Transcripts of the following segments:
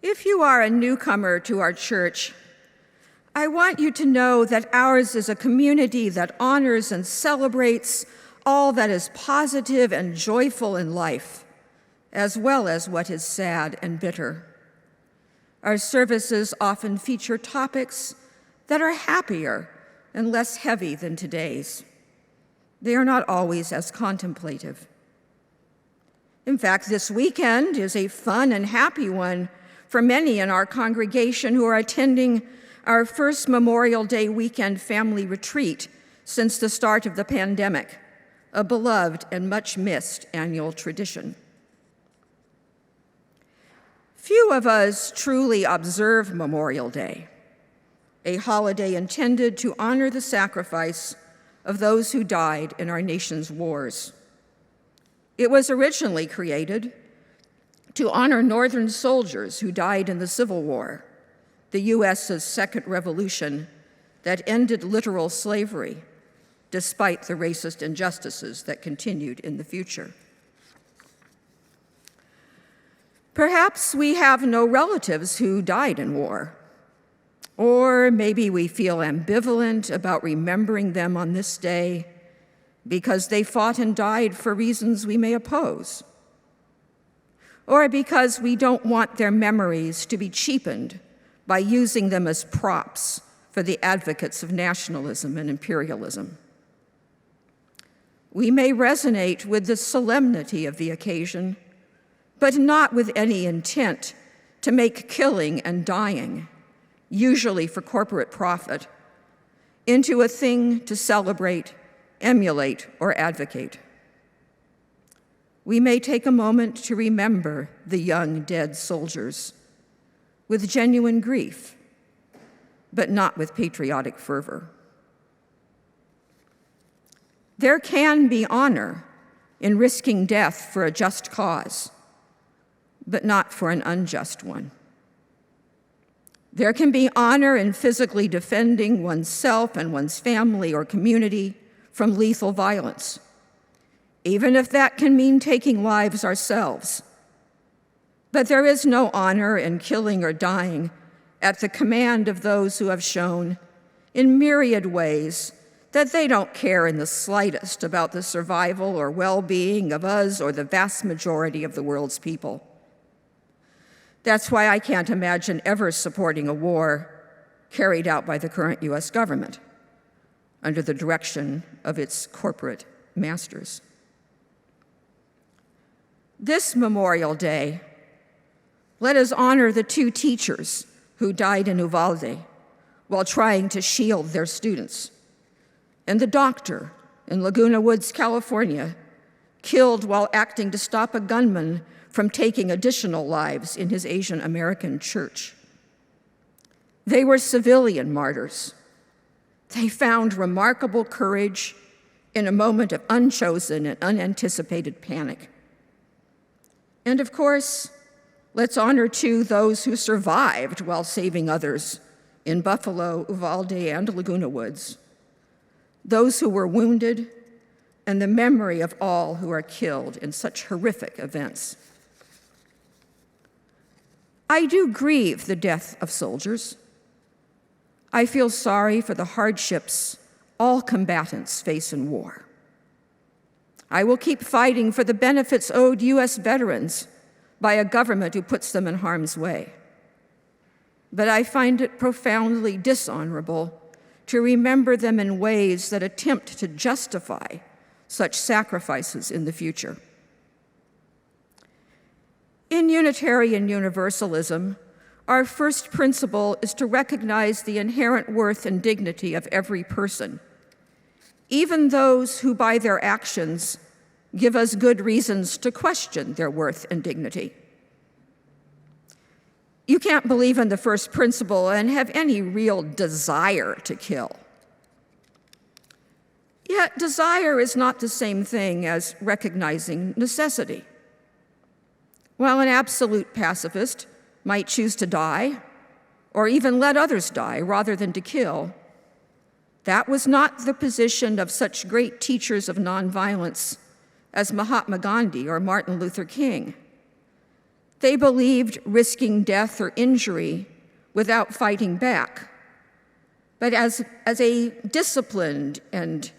If you are a newcomer to our church, I want you to know that ours is a community that honors and celebrates all that is positive and joyful in life, as well as what is sad and bitter. Our services often feature topics that are happier and less heavy than today's. They are not always as contemplative. In fact, this weekend is a fun and happy one for many in our congregation who are attending our first Memorial Day weekend family retreat since the start of the pandemic, a beloved and much missed annual tradition. Few of us truly observe Memorial Day, a holiday intended to honor the sacrifice of those who died in our nation's wars. It was originally created to honor Northern soldiers who died in the Civil War, the U.S.'s second revolution that ended literal slavery, despite the racist injustices that continued in the future. Perhaps we have no relatives who died in war, or maybe we feel ambivalent about remembering them on this day because they fought and died for reasons we may oppose, or because we don't want their memories to be cheapened by using them as props for the advocates of nationalism and imperialism. We may resonate with the solemnity of the occasion, but not with any intent to make killing and dying, usually for corporate profit, into a thing to celebrate, emulate, or advocate. We may take a moment to remember the young dead soldiers with genuine grief, but not with patriotic fervor. There can be honor in risking death for a just cause, but not for an unjust one. There can be honor in physically defending oneself and one's family or community from lethal violence, even if that can mean taking lives ourselves. But there is no honor in killing or dying at the command of those who have shown in myriad ways that they don't care in the slightest about the survival or well-being of us or the vast majority of the world's people. That's why I can't imagine ever supporting a war carried out by the current U.S. government under the direction of its corporate masters. This Memorial Day, let us honor the 2 teachers who died in Uvalde while trying to shield their students, and the doctor in Laguna Woods, California, killed while acting to stop a gunman from taking additional lives in his Asian American church. They were civilian martyrs. They found remarkable courage in a moment of unchosen and unanticipated panic. And of course, let's honor too those who survived while saving others in Buffalo, Uvalde, and Laguna Woods, those who were wounded, and the memory of all who are killed in such horrific events. I do grieve the death of soldiers. I feel sorry for the hardships all combatants face in war. I will keep fighting for the benefits owed U.S. veterans by a government who puts them in harm's way. But I find it profoundly dishonorable to remember them in ways that attempt to justify such sacrifices in the future. In Unitarian Universalism, our first principle is to recognize the inherent worth and dignity of every person, even those who by their actions give us good reasons to question their worth and dignity. You can't believe in the first principle and have any real desire to kill. Yet desire is not the same thing as recognizing necessity. While an absolute pacifist might choose to die, or even let others die rather than to kill, that was not the position of such great teachers of nonviolence as Mahatma Gandhi or Martin Luther King. They believed risking death or injury without fighting back, but as a disciplined and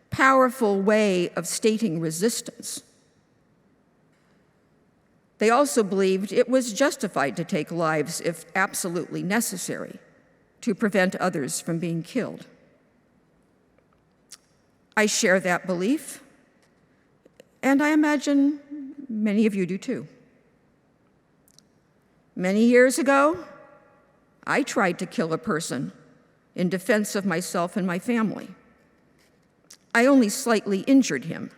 powerful way of stating resistance. They also believed it was justified to take lives if absolutely necessary to prevent others from being killed. I share that belief, and I imagine many of you do too. Many years ago, I tried to kill a person in defense of myself and my family. I only slightly injured him,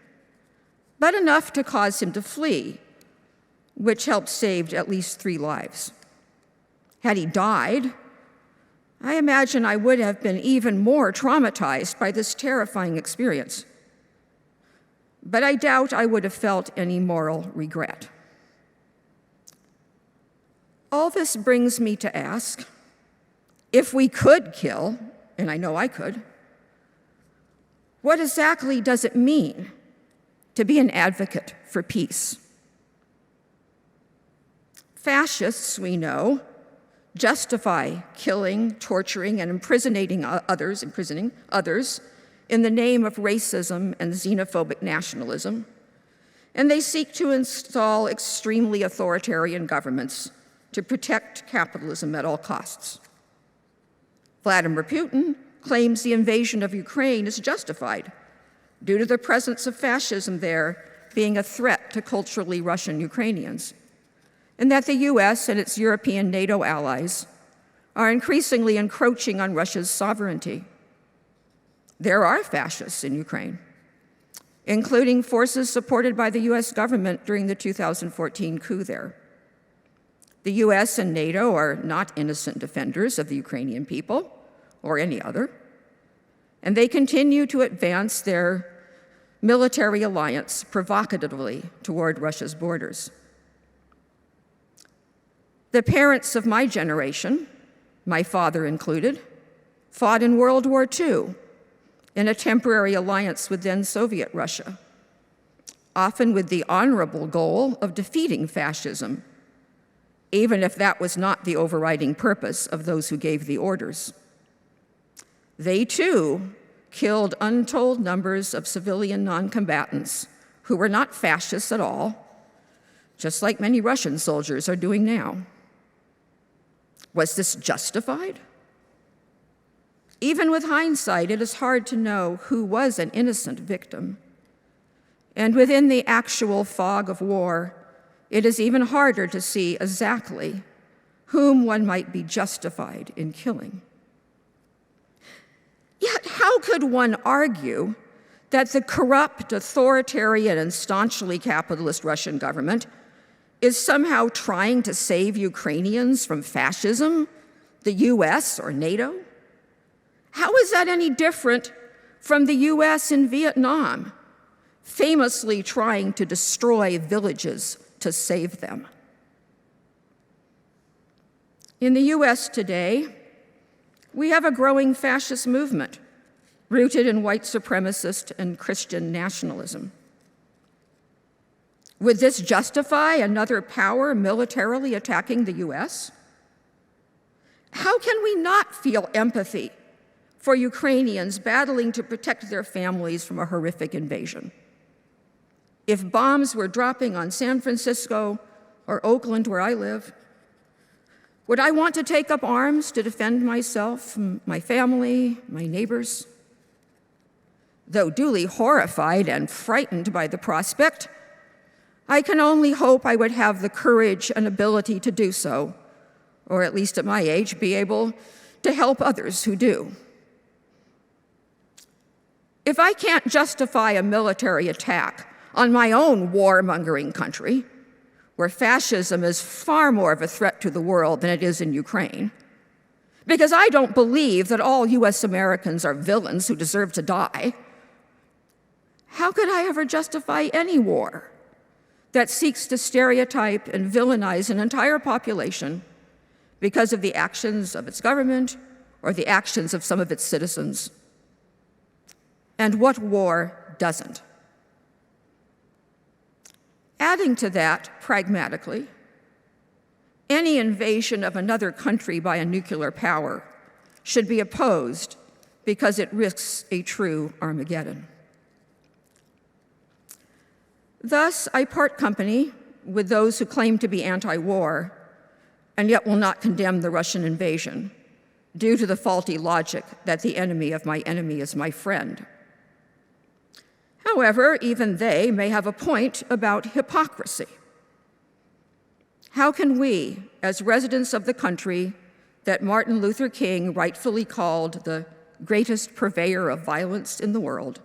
but enough to cause him to flee, which helped save at least 3 lives. Had he died, I imagine I would have been even more traumatized by this terrifying experience. But I doubt I would have felt any moral regret. All this brings me to ask, if we could kill, and I know I could, what exactly does it mean to be an advocate for peace? Fascists, we know, justify killing, torturing, and imprisoning others in the name of racism and xenophobic nationalism, and they seek to install extremely authoritarian governments to protect capitalism at all costs. Vladimir Putin claims the invasion of Ukraine is justified due to the presence of fascism there being a threat to culturally Russian Ukrainians, and that the US and its European NATO allies are increasingly encroaching on Russia's sovereignty. There are fascists in Ukraine, including forces supported by the US government during the 2014 coup there. The US and NATO are not innocent defenders of the Ukrainian people or any other, and they continue to advance their military alliance provocatively toward Russia's borders. The parents of my generation, my father included, fought in World War II in a temporary alliance with then Soviet Russia, often with the honorable goal of defeating fascism, even if that was not the overriding purpose of those who gave the orders. They too killed untold numbers of civilian non-combatants who were not fascists at all, just like many Russian soldiers are doing now. Was this justified? Even with hindsight, it is hard to know who was an innocent victim. And within the actual fog of war, it is even harder to see exactly whom one might be justified in killing. Yet, how could one argue that the corrupt, authoritarian, and staunchly capitalist Russian government is somehow trying to save Ukrainians from fascism, the US or NATO? How is that any different from the US in Vietnam, famously trying to destroy villages to save them? In the US today, we have a growing fascist movement rooted in white supremacist and Christian nationalism. Would this justify another power militarily attacking the US? How can we not feel empathy for Ukrainians battling to protect their families from a horrific invasion? If bombs were dropping on San Francisco or Oakland, where I live, would I want to take up arms to defend myself, my family, my neighbors? Though duly horrified and frightened by the prospect, I can only hope I would have the courage and ability to do so, or at least at my age, be able to help others who do. If I can't justify a military attack on my own warmongering country, where fascism is far more of a threat to the world than it is in Ukraine, because I don't believe that all US Americans are villains who deserve to die, how could I ever justify any war that seeks to stereotype and villainize an entire population because of the actions of its government or the actions of some of its citizens? And what war doesn't? Adding to that, pragmatically, any invasion of another country by a nuclear power should be opposed because it risks a true Armageddon. Thus, I part company with those who claim to be anti-war and yet will not condemn the Russian invasion due to the faulty logic that the enemy of my enemy is my friend. However, even they may have a point about hypocrisy. How can we, as residents of the country that Martin Luther King rightfully called the greatest purveyor of violence in the world,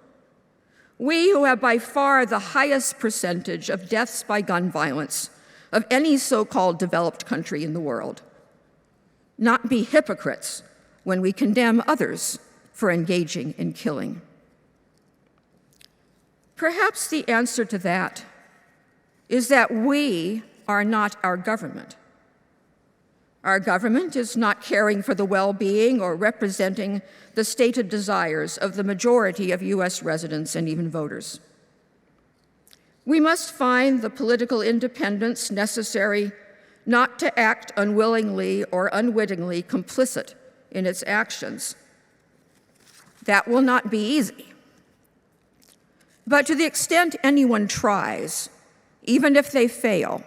we who have by far the highest percentage of deaths by gun violence of any so-called developed country in the world, not be hypocrites when we condemn others for engaging in killing? Perhaps the answer to that is that we are not our government. Our government is not caring for the well-being or representing the stated desires of the majority of U.S. residents and even voters. We must find the political independence necessary not to act unwillingly or unwittingly complicit in its actions. That will not be easy. But to the extent anyone tries, even if they fail,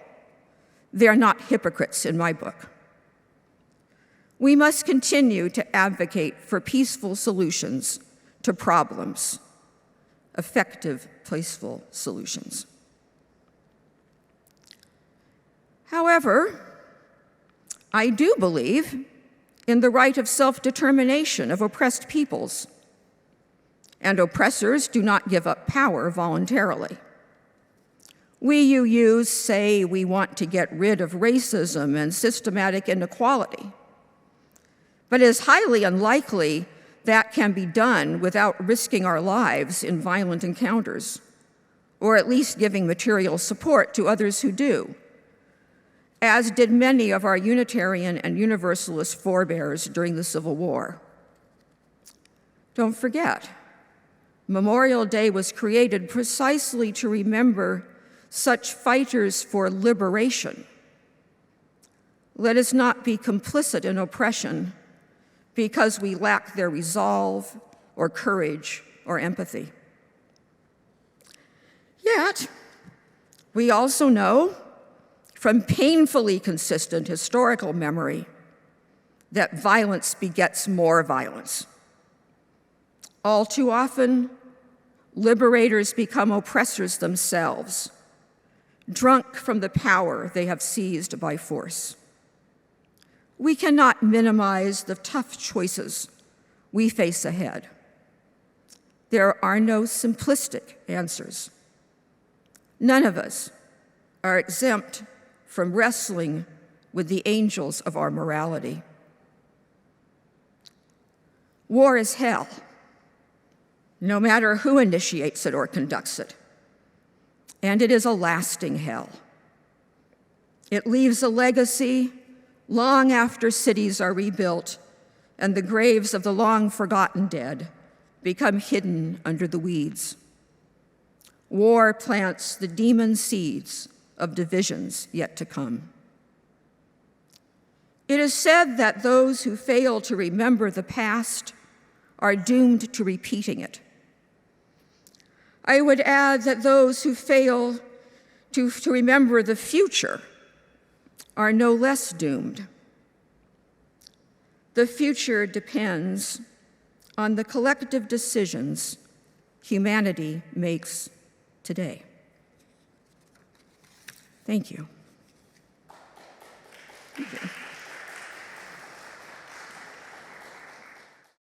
they are not hypocrites in my book. We must continue to advocate for peaceful solutions to problems, effective, peaceful solutions. However, I do believe in the right of self-determination of oppressed peoples, and oppressors do not give up power voluntarily. We UUs say we want to get rid of racism and systematic inequality, but it is highly unlikely that can be done without risking our lives in violent encounters, or at least giving material support to others who do, as did many of our Unitarian and Universalist forebears during the Civil War. Don't forget, Memorial Day was created precisely to remember such fighters for liberation. Let us not be complicit in oppression because we lack their resolve or courage or empathy. Yet, we also know from painfully consistent historical memory that violence begets more violence. All too often, liberators become oppressors themselves, drunk from the power they have seized by force. We cannot minimize the tough choices we face ahead. There are no simplistic answers. None of us are exempt from wrestling with the angels of our morality. War is hell, no matter who initiates it or conducts it, and it is a lasting hell. It leaves a legacy long after cities are rebuilt and the graves of the long-forgotten dead become hidden under the weeds. War plants the demon seeds of divisions yet to come. It is said that those who fail to remember the past are doomed to repeating it. I would add that those who fail to remember the future are no less doomed. The future depends on the collective decisions humanity makes today. Thank you. Thank you.